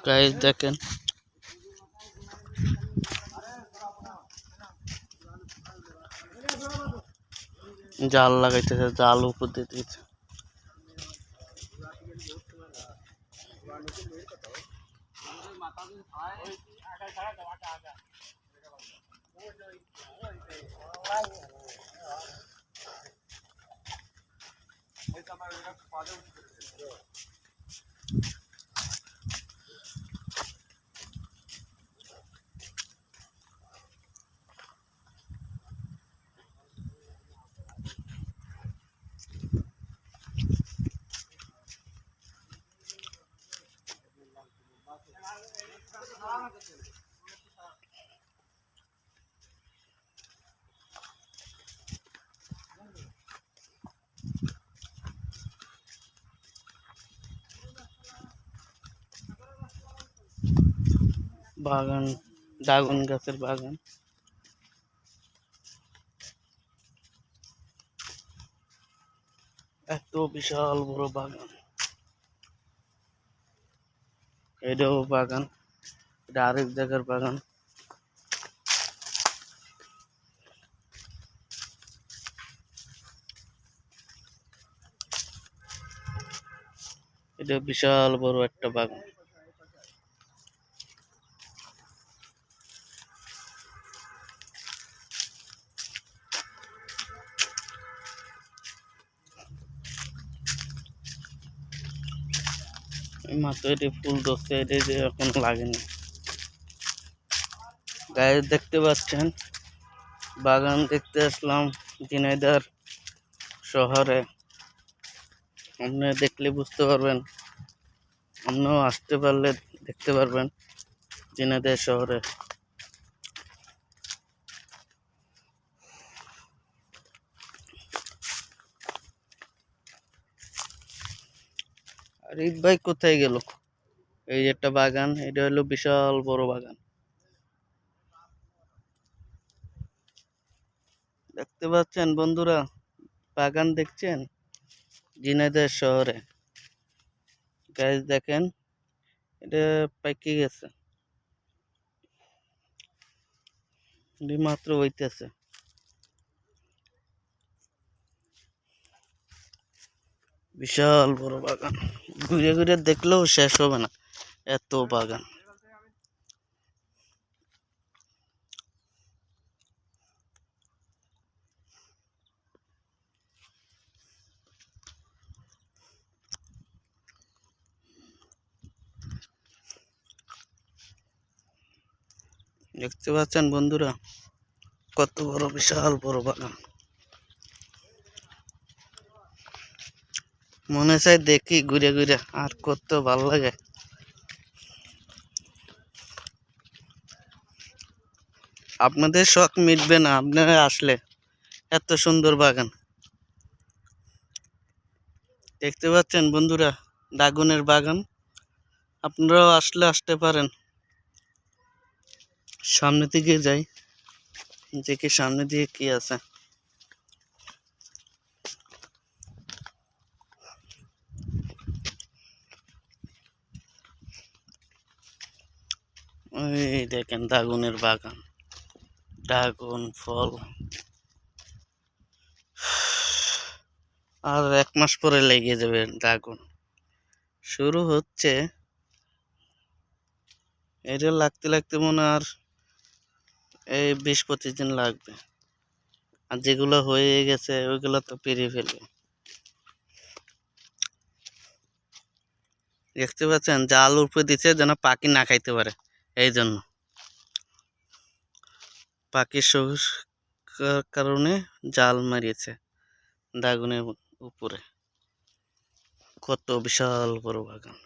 Guys দেখেন জাল লাগাইতেছে, জাল উপর দিয়ে দিয়েছে। বাগান, ড্রাগন গাছের বাগান। এত বিশাল বড় বাগান। এটাও বাগান, এটা আরেক জায়গার বাগান। এটা বিশাল বড় একটা বাগান। মাত্র এটি ফুল ধরছে, এটি যে এখন লাগেনি। গায়ে দেখতে পাচ্ছেন বাগান দেখতে আসলাম ঝিনাইদহ শহরে। আপনি দেখলে বুঝতে পারবেন, আপনিও আসতে পারলে দেখতে পারবেন ঝিনাইদহ শহরে। আর ঈদ ভাই কোথায় গেল? এই যে একটা বাগান, এটা হলো বিশাল বড় বাগান। দেখতে পাচ্ছেন বন্ধুরা, বাগান দেখছেন ঝিনাইদহ শহরে। গাইস দেখেন, এটা পাইকে গেছে, মাত্র হইতেছে। বিশাল বড় বাগান, ঘুরে ঘুরে দেখলেও শেষ হবে না, এত বাগান। দেখতে পাচ্ছেন বন্ধুরা, কত বড় বিশাল বড় বাগান। মনে চাই দেখি ঘুরে ঘুরে, আর কত ভালো লাগে। আপনাদের শখ মিটবে না আপনারা আসলে, এত সুন্দর বাগান। দেখতে পাচ্ছেন বন্ধুরা, ড্রাগনের বাগান। আপনারাও আসলে আসতে পারেন। সামনে দিকে যাই, দেখি সামনে দিকে কি আছে। এই দেখেন ড্রাগনের বাগান, ড্রাগন ফল। আর 1 মাস পরে লেগে যাবে ড্রাগন, শুরু হচ্ছে। এটা লাগতে লাগতে মনে আর এই 20-25 দিন লাগবে। আর যেগুলো হয়ে গেছে ওইগুলো তো পেরিয়ে ফেলবে। দেখতে পাচ্ছেন জাল উপরে দিচ্ছে যেন পাখি না খাইতে পারে, এই জন্য। পাখির কারণে জাল মারিয়েছে ড্রাগনের উপরে। কত বিশাল বড় বাগান।